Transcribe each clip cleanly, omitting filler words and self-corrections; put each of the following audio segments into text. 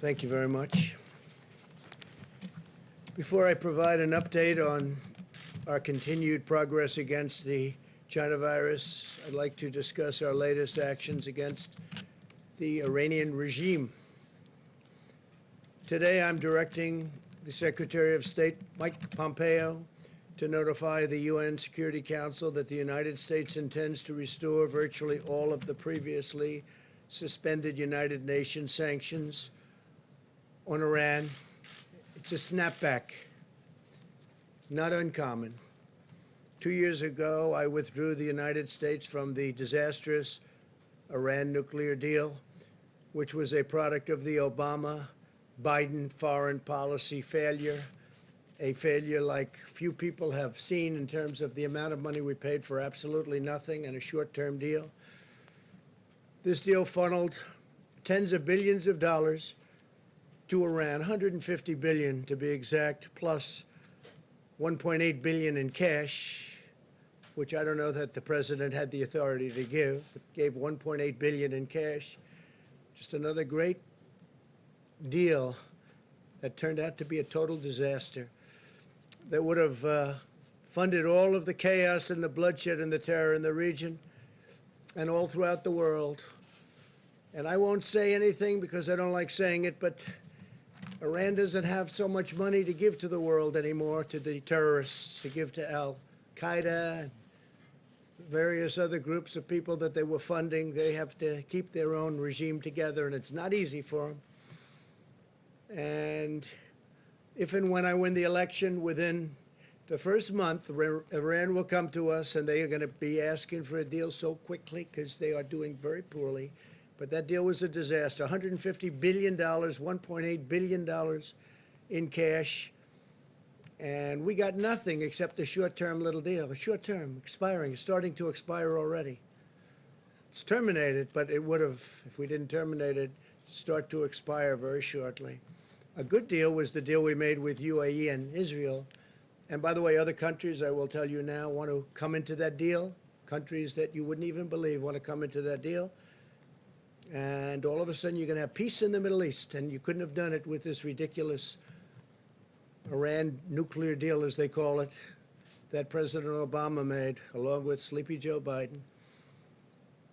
Thank you very much. Before I provide an update on our continued progress against the China virus, I'd like to discuss our latest actions against the Iranian regime. Today, I'm directing the Secretary of State, Mike Pompeo, to notify the UN Security Council that the United States intends to restore virtually all of the previously suspended United Nations sanctions on Iran. It's a snapback, not uncommon. 2 years ago, I withdrew the United States from the disastrous Iran nuclear deal, which was a product of the Obama-Biden foreign policy failure, a failure like few people have seen in terms of the amount of money we paid for absolutely nothing and a short-term deal. This deal funneled tens of billions of dollars to Iran, 150 billion to be exact, plus 1.8 billion in cash, which I don't know that the president had the authority to give, but gave 1.8 billion in cash. Just another great deal that turned out to be a total disaster that would have funded all of the chaos and the bloodshed and the terror in the region and all throughout the world. And I won't say anything because I don't like saying it, but Iran doesn't have so much money to give to the world anymore, to the terrorists, to give to Al-Qaeda and various other groups of people that they were funding. They have to keep their own regime together, and it's not easy for them. And if and when I win the election, within the first month, Iran will come to us, and they are going to be asking for a deal so quickly because they are doing very poorly. But that deal was a disaster. $150 billion, $1.8 billion in cash. And we got nothing except a short-term little deal. A short-term, expiring, it's starting to expire already. It's terminated, but it would have, if we didn't terminate it, start to expire very shortly. A good deal was the deal we made with UAE and Israel. And by the way, other countries, I will tell you now, want to come into that deal. Countries that you wouldn't even believe want to come into that deal. And all of a sudden, you're going to have peace in the Middle East. And you couldn't have done it with this ridiculous Iran nuclear deal, as they call it, that President Obama made, along with Sleepy Joe Biden.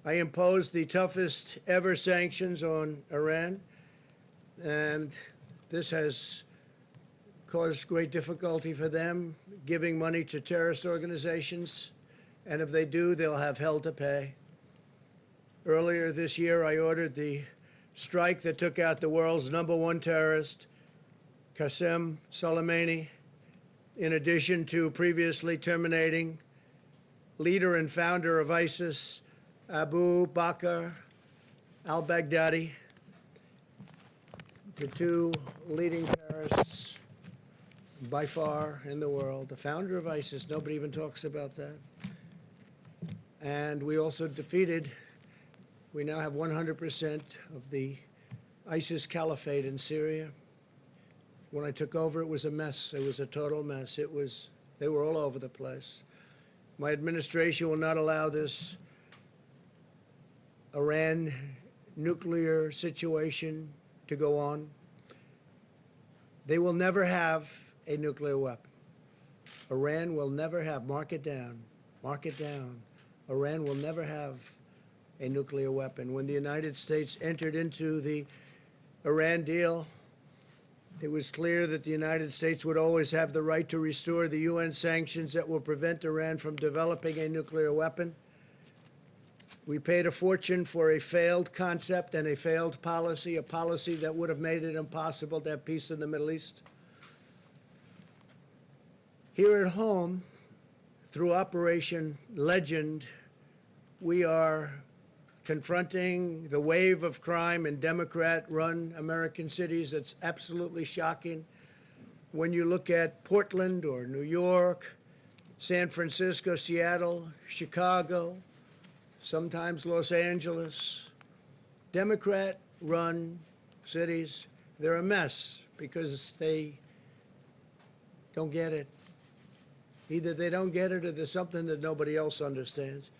I imposed the toughest ever sanctions on Iran. And this has caused great difficulty for them, giving money to terrorist organizations. And if they do, they'll have hell to pay. Earlier this year, I ordered the strike that took out the world's #1 terrorist, Qasem Soleimani, in addition to previously terminating leader and founder of ISIS, Abu Bakr al-Baghdadi, the two leading terrorists by far in the world, the founder of ISIS. Nobody even talks about that. And we also defeated. We now have 100% of the ISIS caliphate in Syria. When I took over, it was a mess. It was a total mess. They were all over the place. My administration will not allow this Iran nuclear situation to go on. They will never have a nuclear weapon. Iran will never have, mark it down, Iran will never have a nuclear weapon. When the United States entered into the Iran deal, it was clear that the United States would always have the right to restore the UN sanctions that will prevent Iran from developing a nuclear weapon. We paid a fortune for a failed concept and a failed policy, a policy that would have made it impossible to have peace in the Middle East. Here at home, through Operation Legend, we are confronting the wave of crime in Democrat-run American cities. That's absolutely shocking. When you look at Portland or New York, San Francisco, Seattle, Chicago, sometimes Los Angeles, Democrat-run cities, they're a mess because they don't get it. Either they don't get it or there's something that nobody else understands.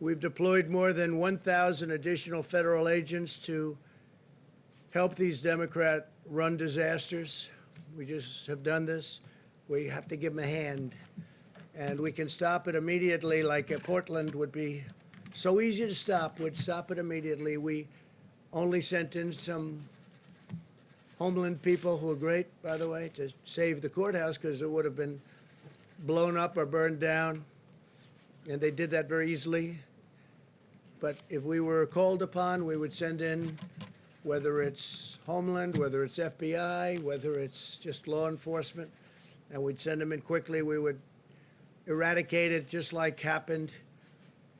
We've deployed more than 1,000 additional federal agents to help these Democrat-run disasters. We just have done this. We have to give them a hand. And we can stop it immediately, like Portland would be so easy to stop. We'd stop it immediately. We only sent in some Homeland people who are great, by the way, to save the courthouse because it would have been blown up or burned down. And they did that very easily. But if we were called upon, we would send in, whether it's Homeland, whether it's FBI, whether it's just law enforcement, and we'd send them in quickly. We would eradicate it just like happened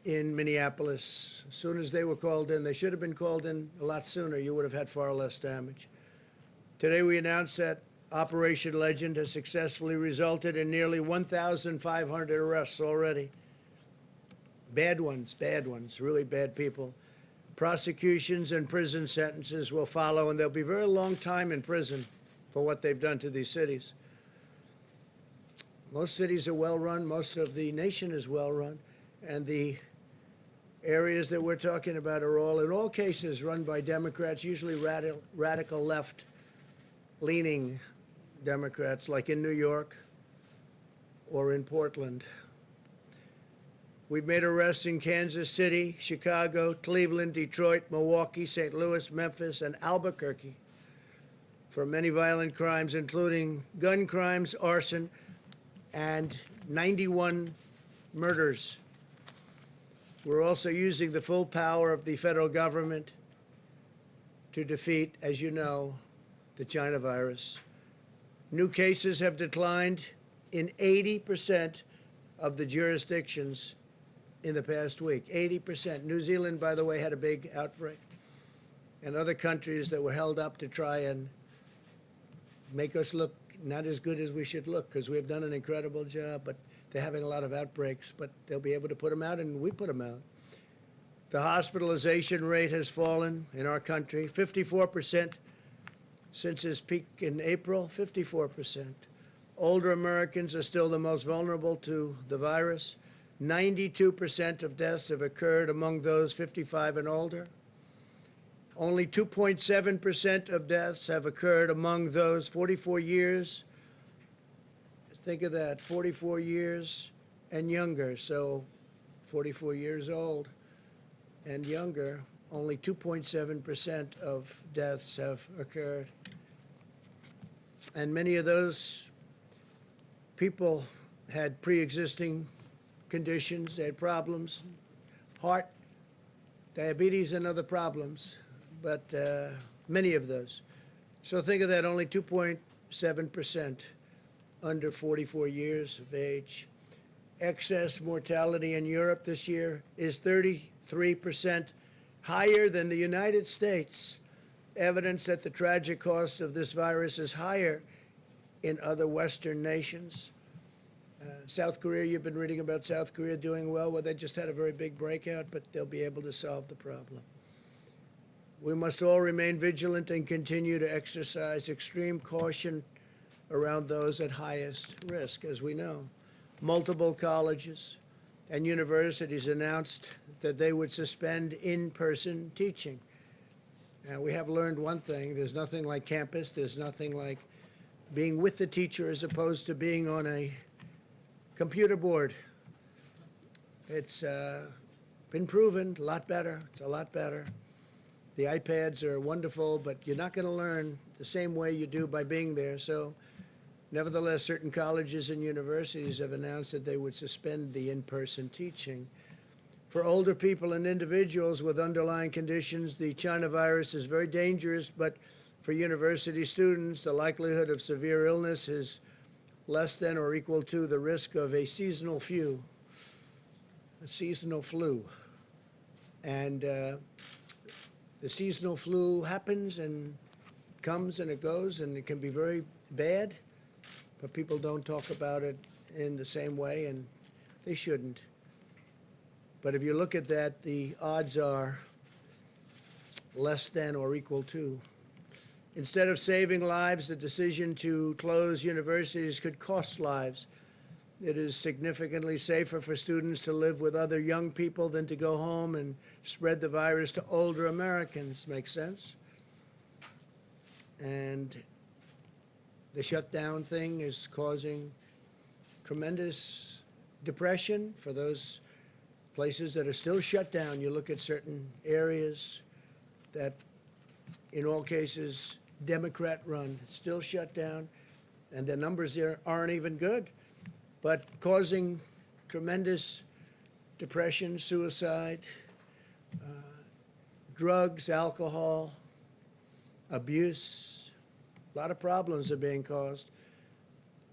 in Minneapolis. As soon as they were called in, they should have been called in a lot sooner. You would have had far less damage. Today we announced that Operation Legend has successfully resulted in nearly 1,500 arrests already. Bad ones, really bad people. Prosecutions and prison sentences will follow, and they'll be a very long time in prison for what they've done to these cities. Most cities are well run, most of the nation is well run, and the areas that we're talking about are all, in all cases, run by Democrats, usually radical left-leaning Democrats, like in New York or in Portland. We've made arrests in Kansas City, Chicago, Cleveland, Detroit, Milwaukee, St. Louis, Memphis, and Albuquerque for many violent crimes, including gun crimes, arson, and 91 murders. We're also using the full power of the federal government to defeat, as you know, the China virus. New cases have declined in 80% of the jurisdictions in the past week. 80%. New Zealand, by the way, had a big outbreak. And other countries that were held up to try and make us look not as good as we should look, because we've done an incredible job, but they're having a lot of outbreaks, but they'll be able to put them out, and we put them out. The hospitalization rate has fallen in our country, 54% since its peak in April, 54%. Older Americans are still the most vulnerable to the virus. 92% of deaths have occurred among those 55 and older. Only 2.7% of deaths have occurred among those 44 years. Think of that, 44 years and younger. So 44 years old and younger, only 2.7% of deaths have occurred. And many of those people had pre-existing conditions, they had problems, heart, diabetes, and other problems, but many of those. So think of that, only 2.7% under 44 years of age. Excess mortality in Europe this year is 33% higher than the United States. Evidence that the tragic cost of this virus is higher in other Western nations. South Korea, you've been reading about South Korea doing well. Well, they just had a very big breakout, but they'll be able to solve the problem. We must all remain vigilant and continue to exercise extreme caution around those at highest risk. As we know, multiple colleges and universities announced that they would suspend in-person teaching. Now, we have learned one thing. There's nothing like campus. There's nothing like being with the teacher as opposed to being on a computer board. It's been proven a lot better. It's a lot better. The iPads are wonderful, but you're not going to learn the same way you do by being there. So nevertheless, certain colleges and universities have announced that they would suspend the in-person teaching. For older people and individuals with underlying conditions, the China virus is very dangerous, but for university students, the likelihood of severe illness is less than or equal to the risk of a seasonal flu. And the seasonal flu happens and comes and it goes, and it can be very bad, but people don't talk about it in the same way, and they shouldn't. But if you look at that, the odds are less than or equal to. Instead of saving lives, the decision to close universities could cost lives. It is significantly safer for students to live with other young people than to go home and spread the virus to older Americans. Makes sense? And the shutdown thing is causing tremendous depression for those places that are still shut down. You look at certain areas that, in all cases, Democrat-run, still shut down, and the numbers there aren't even good, but causing tremendous depression, suicide, drugs, alcohol, abuse. A lot of problems are being caused.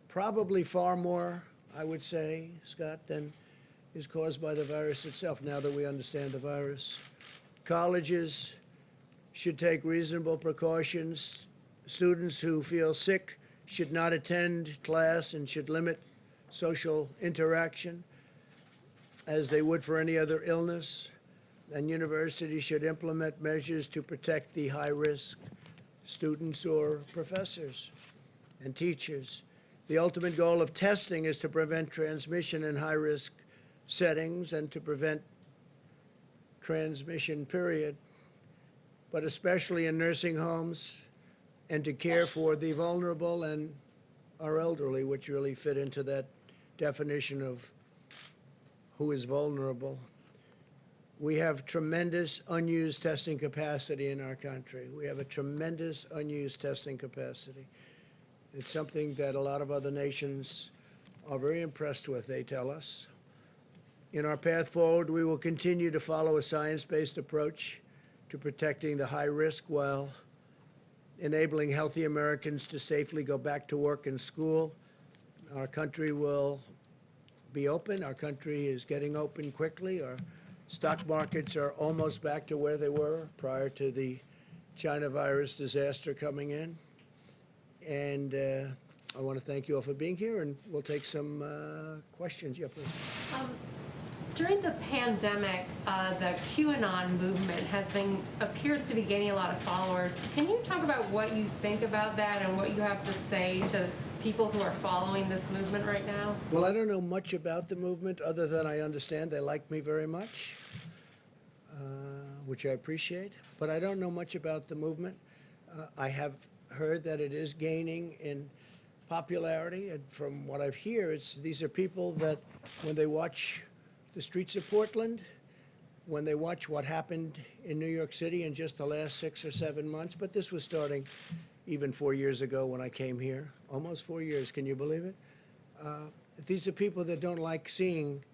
Probably far more, I would say, Scott, than is caused by the virus itself, now that we understand the virus. Colleges should take reasonable precautions. Students who feel sick should not attend class and should limit social interaction as they would for any other illness. And universities should implement measures to protect the high-risk students or professors and teachers. The ultimate goal of testing is to prevent transmission in high-risk settings and to prevent transmission, period, but especially in nursing homes, and to care for the vulnerable and our elderly, which really fit into that definition of who is vulnerable. We have tremendous unused testing capacity in our country. We have a tremendous unused testing capacity. It's something that a lot of other nations are very impressed with, they tell us. In our path forward, we will continue to follow a science-based approach to protecting the high risk while enabling healthy Americans to safely go back to work and school. Our country will be open. Our country is getting open quickly. Our stock markets are almost back to where they were prior to the China virus disaster coming in. And I want to thank you all for being here, and we'll take some questions. Yeah, please. During the pandemic, the QAnon movement appears to be gaining a lot of followers. Can you talk about what you think about that and what you have to say to people who are following this movement right now? Well, I don't know much about the movement other than I understand they like me very much, which I appreciate. But I don't know much about the movement. I have heard that it is gaining in popularity, and from what I hear, these are people that when they watch the streets of Portland, when they watch what happened in New York City in just the last 6 or 7 months, but this was starting even 4 years ago when I came here, almost 4 years, can you believe it? These are people that don't like seeing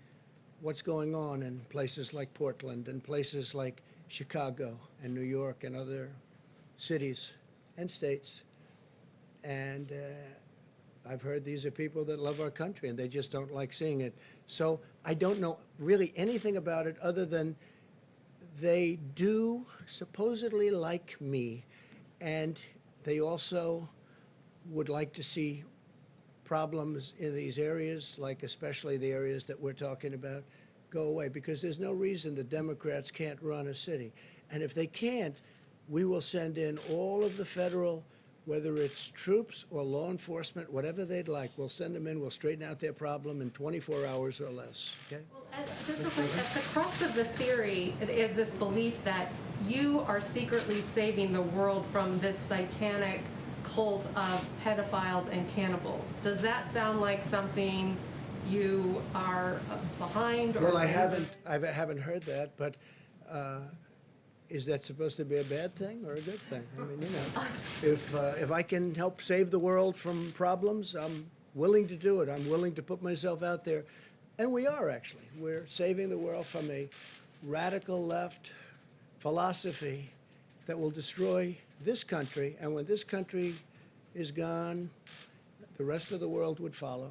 what's going on in places like Portland and places like Chicago and New York and other cities and states. And I've heard these are people that love our country and they just don't like seeing it. So I don't know really anything about it other than they do supposedly like me, and they also would like to see problems in these areas, like especially the areas that we're talking about, go away, because there's no reason the Democrats can't run a city. And if they can't, we will send in all of the federal, whether it's troops or law enforcement, whatever they'd like, we'll send them in, we'll straighten out their problem in 24 hours or less, okay? Well, just real quick, at the crux of the theory is this belief that you are secretly saving the world from this satanic cult of pedophiles and cannibals. Does that sound like something you are behind? Or Well, I haven't heard that, but is that supposed to be a bad thing or a good thing? I mean, you know, if I can help save the world from problems, I'm willing to do it. I'm willing to put myself out there. And we are, actually. We're saving the world from a radical left philosophy that will destroy this country. And when this country is gone, the rest of the world would follow.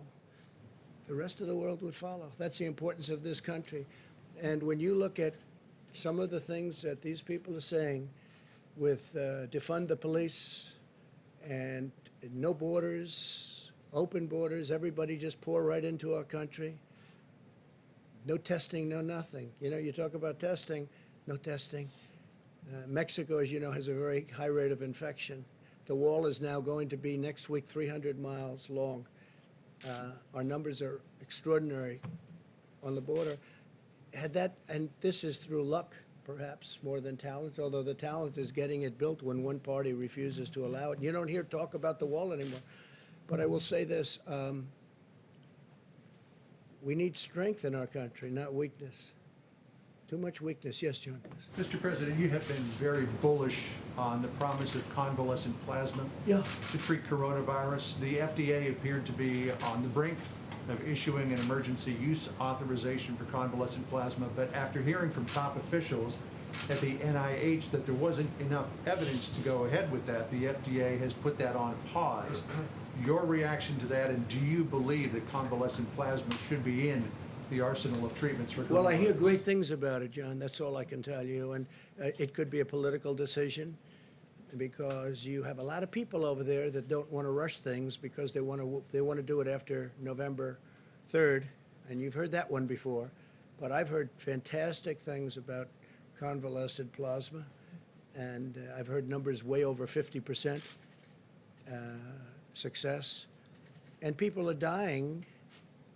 The rest of the world would follow. That's the importance of this country. And when you look at some of the things that these people are saying with defund the police and no borders, open borders, everybody just pour right into our country. No testing, no nothing. You know, you talk about testing, no testing. Mexico, as you know, has a very high rate of infection. The wall is now going to be next week 300 miles long. Our numbers are extraordinary on the border. Had that, and this is through luck, perhaps more than talent, although the talent is getting it built when one party refuses to allow it. You don't hear talk about the wall anymore. But I will say this, we need strength in our country, not weakness. Too much weakness. Yes, John? Mr. President, you have been very bullish on the promise of convalescent plasma Yeah. to treat coronavirus. The FDA appeared to be on the brink of issuing an emergency use authorization for convalescent plasma, but after hearing from top officials at the NIH that there wasn't enough evidence to go ahead with that, the FDA has put that on pause. Your reaction to that, and do you believe that convalescent plasma should be in the arsenal of treatments for coronavirus? Well, I hear great things about it, John. That's all I can tell you. And it could be a political decision because you have a lot of people over there that don't want to rush things because they want to do it after November 3rd. And you've heard that one before. But I've heard fantastic things about convalescent plasma. And I've heard numbers way over 50% success. And people are dying.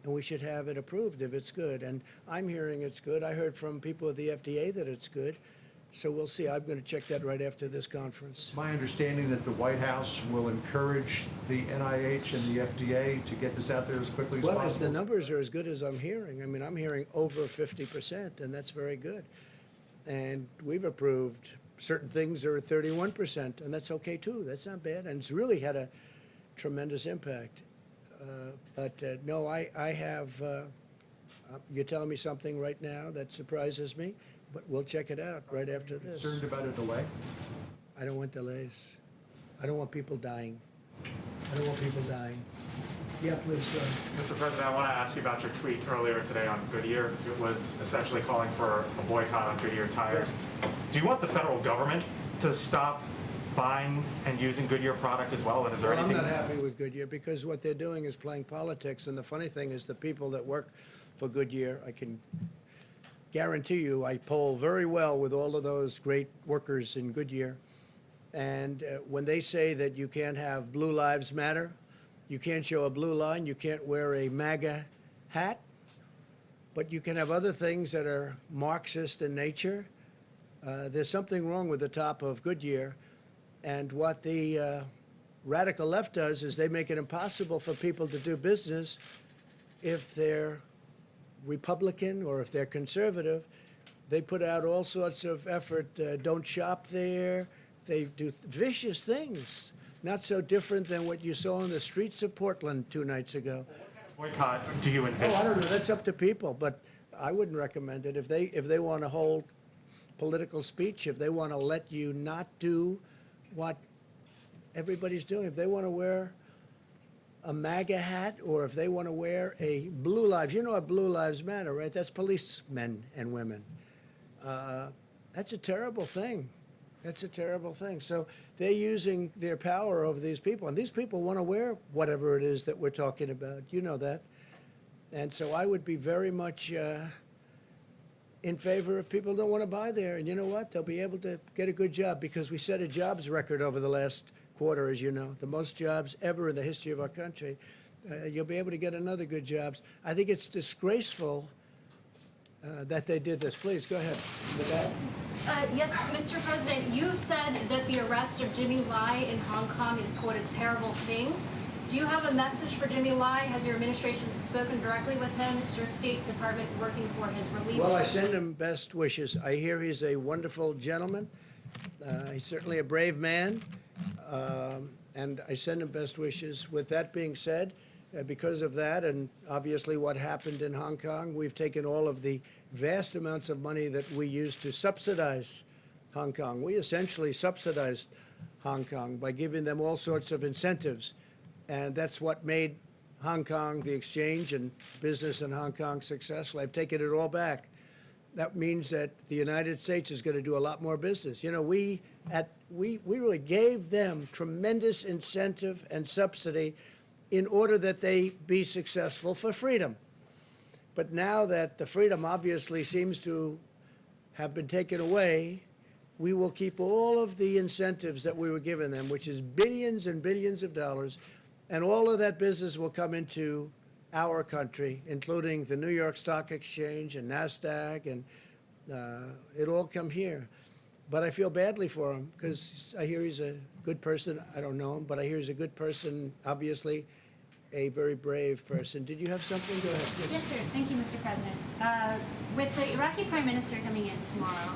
And we should have it approved if it's good. And I'm hearing it's good. I heard from people at the FDA that it's good. So we'll see. I'm going to check that right after this conference. My understanding that the White House will encourage the NIH and the FDA to get this out there as quickly as Well, possible. the numbers are as good as I'm hearing. I mean, I'm hearing over 50%, and that's very good. And we've approved certain things that are at 31%, and that's okay too. That's not bad. And it's really had a tremendous impact. No, I have, you're telling me something right now that surprises me, but we'll check it out right after this. Concerned about a delay? I don't want delays. I don't want people dying. I don't want people dying. Yeah, please, go ahead. Mr. President, I want to ask you about your tweet earlier today on Goodyear. It was essentially calling for a boycott on Goodyear tires. Do you want the federal government to stop buying and using Goodyear product as well? And is there Well, I'm anything? not happy with Goodyear because what they're doing is playing politics. And the funny thing is the people that work for Goodyear, I can guarantee you, I poll very well with all of those great workers in Goodyear. And when they say that you can't have Blue Lives Matter, you can't show a blue line, you can't wear a MAGA hat, but you can have other things that are Marxist in nature. There's something wrong with the top of Goodyear. And what the radical left does is they make it impossible for people to do business if they're Republican or if they're conservative. They put out all sorts of effort, don't shop there. They do vicious things, not so different than what you saw on the streets of Portland 2 nights ago. Boycott do you Oh, envision? I don't know, that's up to people, but I wouldn't recommend it. If they want to hold political speech, if they want to let you not do what everybody's doing, if they want to wear a MAGA hat or if they want to wear a Blue Lives, you know what Blue Lives Matter, right? That's policemen and women. That's a terrible thing. That's a terrible thing. So they're using their power over these people, and these people want to wear whatever it is that we're talking about. You know that. And so I would be very much in favor if people don't want to buy there. And you know what? They'll be able to get a good job because we set a jobs record over the last quarter, as you know, the most jobs ever in the history of our country. You'll be able to get another good jobs. I think it's disgraceful that they did this. Please, go ahead. With that. Yes, Mr. President, you've said that the arrest of Jimmy Lai in Hong Kong is, quote, a terrible thing. Do you have a message for Jimmy Lai? Has your administration spoken directly with him? Is your State Department working for his release? Well, I send him best wishes. I hear he's a wonderful gentleman. He's certainly a brave man, and I send him best wishes. With that being said, because of that and obviously what happened in Hong Kong, we've taken all of the vast amounts of money that we used to subsidize Hong Kong. We essentially subsidized Hong Kong by giving them all sorts of incentives. And that's what made Hong Kong, the exchange and business in Hong Kong, successful. I've taken it all back. That means that the United States is going to do a lot more business. You know, we really gave them tremendous incentive and subsidy in order that they be successful for freedom. But now that the freedom obviously seems to have been taken away, we will keep all of the incentives that we were giving them, which is billions and billions of dollars, and all of that business will come into our country, including the New York Stock Exchange and NASDAQ and It'll all come here. But I feel badly for him because I hear he's a good person. I don't know him, but I hear he's a good person, obviously, a very brave person. Did you have something? Go ahead. Yes, sir. Thank you, Mr. President. With the Iraqi Prime Minister coming in tomorrow,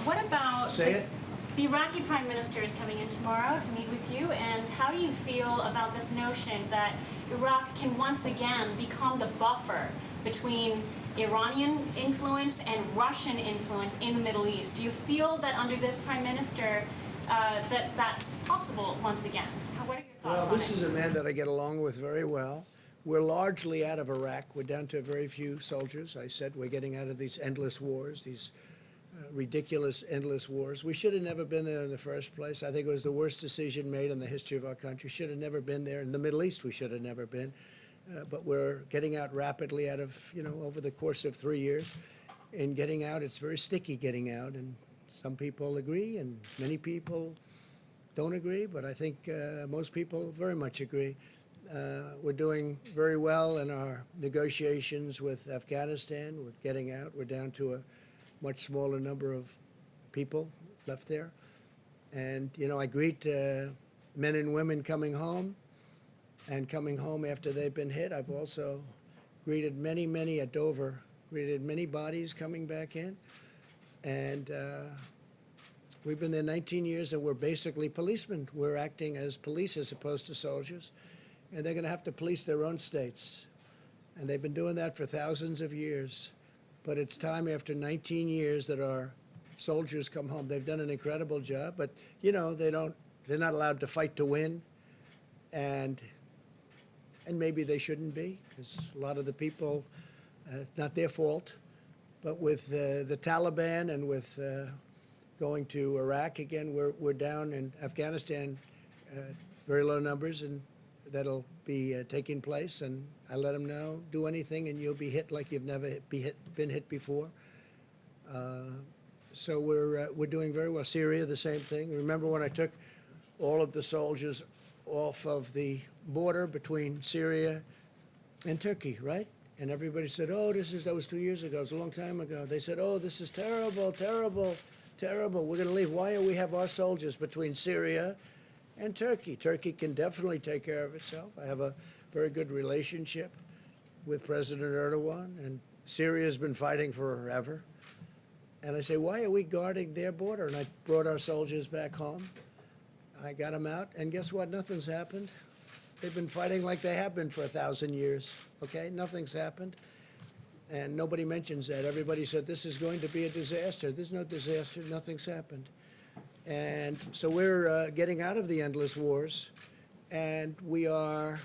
what about Say this? it. The Iraqi Prime Minister is coming in tomorrow to meet with you, and how do you feel about this notion that Iraq can once again become the buffer between Iranian influence and Russian influence in the Middle East? Do you feel that under this Prime Minister that that's possible once again? What are your thoughts Well, on this it? is a man that I get along with very well. We're largely out of Iraq. We're down to very few soldiers. I said we're getting out of these endless wars, these ridiculous, endless wars. We should have never been there in the first place. I think it was the worst decision made in the history of our country. Should have never been there. In the Middle East, we should have never been. But we're getting out rapidly out of, over the course of 3 years. In getting out, it's very sticky getting out. And some people agree, and many people don't agree. But I think most people very much agree. We're doing very well in our negotiations with Afghanistan. We're getting out. We're down to a much smaller number of people left there. And, I greet men and women coming home and coming home after they've been hit. I've also greeted many at Dover, greeted many bodies coming back in. And we've been there 19 years, and we're basically policemen. We're acting as police as opposed to soldiers. And they're going to have to police their own states. And they've been doing that for thousands of years. But it's time after 19 years that our soldiers come home. They've done an incredible job, but they're not allowed to fight to win, and maybe they shouldn't be, because a lot of the people, it's not their fault. But with the Taliban and with going to Iraq again, we're down in Afghanistan, very low numbers, and that'll be taking place. And I let them know, do anything and you'll be hit like you've never been hit before. So we're doing very well. Syria, the same thing. Remember when I took all of the soldiers off of the border between Syria and Turkey, right? And everybody said, oh, that was 2 years ago. It was a long time ago. They said, oh, this is terrible, terrible, terrible. We're going to leave. Why do we have our soldiers between Syria and Turkey? Turkey can definitely take care of itself. I have a very good relationship with President Erdogan, and Syria has been fighting forever. And I say, why are we guarding their border? And I brought our soldiers back home. I got them out, and guess what? Nothing's happened. They've been fighting like they have been for 1,000 years, okay? Nothing's happened. And nobody mentions that. Everybody said, this is going to be a disaster. There's no disaster. Nothing's happened. And so we're getting out of the endless wars, and we are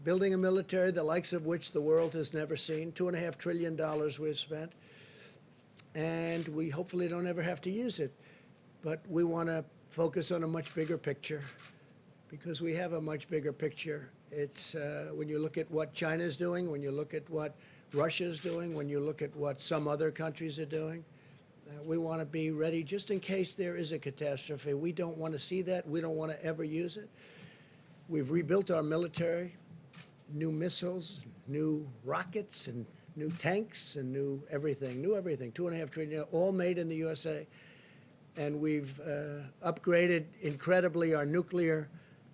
building a military the likes of which the world has never seen. $2.5 trillion we've spent, and we hopefully don't ever have to use it. But we want to focus on a much bigger picture, because we have a much bigger picture. It's when you look at what China's doing, when you look at what Russia's doing, when you look at what some other countries are doing, we want to be ready just in case there is a catastrophe. We don't want to see that. We don't want to ever use it. We've rebuilt our military, new missiles, new rockets, and new tanks, and new everything, $2.5 trillion, all made in the USA. And we've upgraded incredibly our nuclear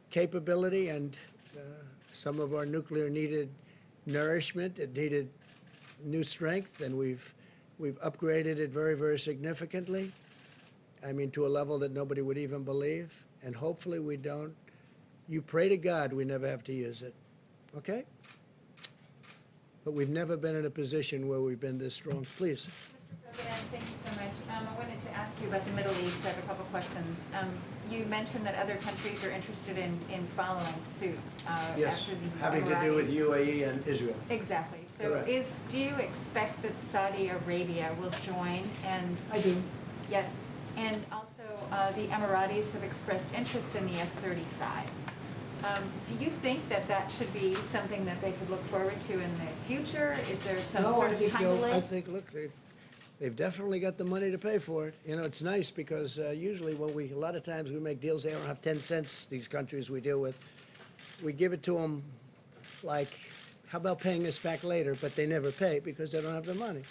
capability, and some of our nuclear needed nourishment. It needed new strength, and we've upgraded it very, very significantly. I mean, to a level that nobody would even believe. And hopefully we don't. You pray to God we never have to use it, okay? But we've never been in a position where we've been this strong. Please. President, thank you so much. I wanted to ask you about the Middle East. I have a couple questions. You mentioned that other countries are interested in following suit Yes, after the having to do with Emiratis. UAE and Israel. Exactly. So Correct. do you expect that Saudi Arabia will join? And I do. yes, and also the Emiratis have expressed interest in the F-35. Do you think that that should be something that they could look forward to in the future? Is there some No, sort I of think time they'll, delay? I think, look, they've definitely got the money to pay for it. It's nice because usually when a lot of times we make deals, they don't have 10 cents, these countries we deal with. We give it to them like, how about paying us back later? But they never pay because they don't have the money.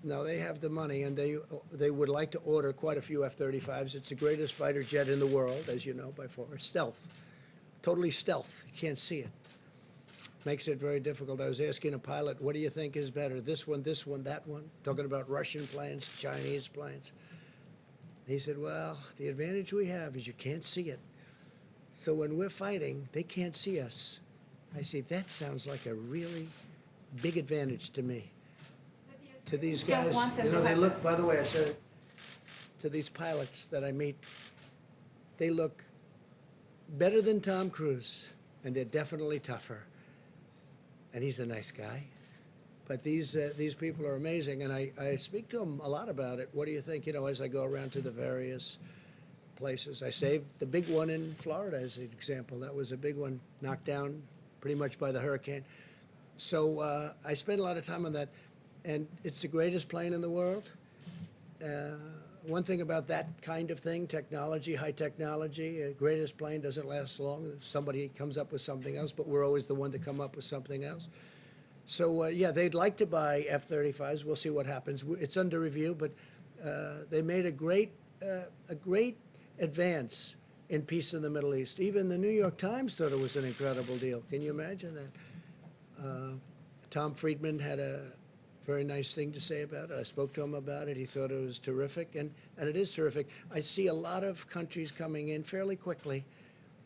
No, they have the money, and they would like to order quite a few F-35s. It's the greatest fighter jet in the world, as you know, by far. Stealth, totally stealth. You can't see it. Makes it very difficult. I was asking a pilot, what do you think is better, this one, that one? Talking about Russian planes, Chinese planes. He said, well, the advantage we have is you can't see it. So when we're fighting, they can't see us. I say, that sounds like a really big advantage to me. To these Don't guys, want them you know, to they have look, by the way, I said it, to these pilots that I meet, they look better than Tom Cruise, and they're definitely tougher. And he's a nice guy. But these people are amazing, and I speak to them a lot about it. What do you think, you know, as I go around to the various places? I saved the big one in Florida as an example. That was a big one, knocked down pretty much by the hurricane. So I spent a lot of time on that, and it's the greatest plane in the world. One thing about that kind of thing, technology, high technology, greatest plane doesn't last long. Somebody comes up with something else, but we're always the one to come up with something else. So, yeah, they'd like to buy F-35s. We'll see what happens. It's under review, but they made a great advance in peace in the Middle East. Even the New York Times thought it was an incredible deal. Can you imagine that? Tom Friedman had a very nice thing to say about it. I spoke to him about it. He thought it was terrific, and it is terrific. I see a lot of countries coming in fairly quickly,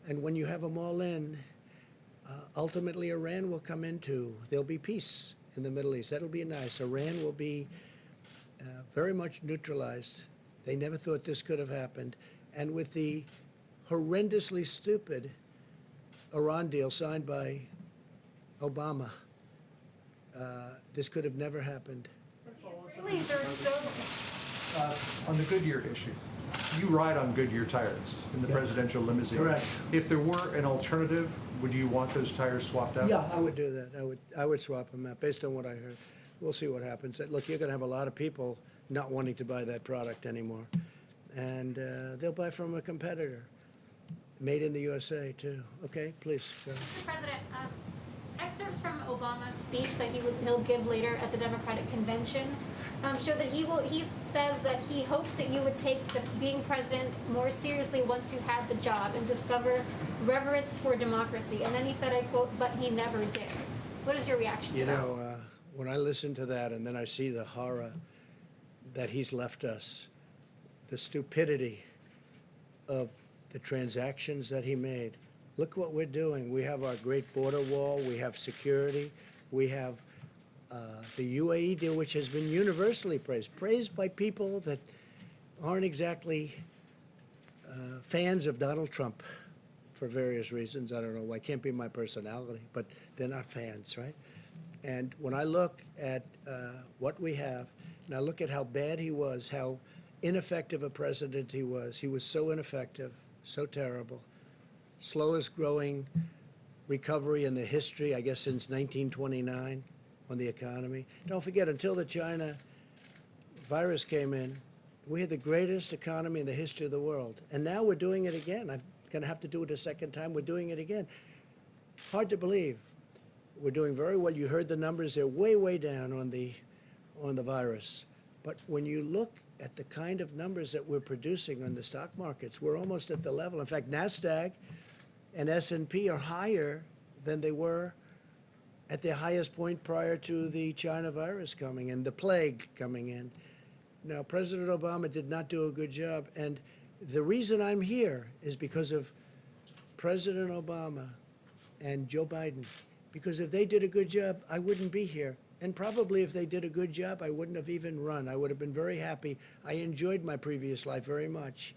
and when you have them all in, ultimately Iran will come into. There'll be peace in the Middle East. That'll be nice. Iran will be very much neutralized. They never thought this could have happened. And with the horrendously stupid Iran deal signed by Obama, this could have never happened. Israelis are so On the Goodyear issue, you ride on Goodyear tires in the Yeah. presidential limousine. Correct. If there were an alternative, would you want those tires swapped out? Yeah, I would do that. I would swap them out based on what I heard. We'll see what happens. Look, you're going to have a lot of people not wanting to buy that product anymore, and they'll buy from a competitor, made in the USA too. Okay, please. Go ahead. Mr. President, excerpts from Obama's speech that he'll give later at the Democratic Convention show that he says that he hoped that you would take being president more seriously once you had the job and discover reverence for democracy. And then he said, I quote, "but he never did." What is your reaction to You that? know, when I listen to that and then I see the horror that he's left us, the stupidity of the transactions that he made. Look what we're doing. We have our great border wall. We have security. We have the UAE deal, which has been universally praised by people that aren't exactly fans of Donald Trump for various reasons. I don't know why. It can't be my personality, but they're not fans, right? And when I look at what we have, and I look at how bad he was, how ineffective a president he was so ineffective, so terrible. Slowest growing recovery in the history, I guess, since 1929 on the economy. Don't forget, until the China virus came in, we had the greatest economy in the history of the world. And now we're doing it again. I'm going to have to do it a second time. We're doing it again. Hard to believe. We're doing very well. You heard the numbers. They're way, way down on the virus. But when you look at the kind of numbers that we're producing on the stock markets, we're almost at the level. In fact, NASDAQ and S&P are higher than they were at their highest point prior to the China virus coming and the plague coming in. Now, President Obama did not do a good job, and the reason I'm here is because of President Obama and Joe Biden. Because if they did a good job, I wouldn't be here. And probably if they did a good job, I wouldn't have even run. I would have been very happy. I enjoyed my previous life very much.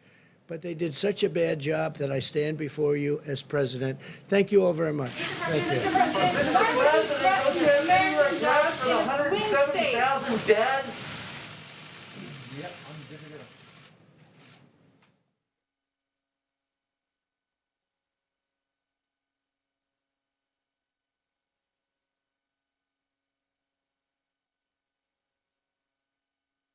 But they did such a bad job that I stand before you as president. Thank you all very much. Thank you. Mr. President, don't you admit you were a judge for the 170,000 dead?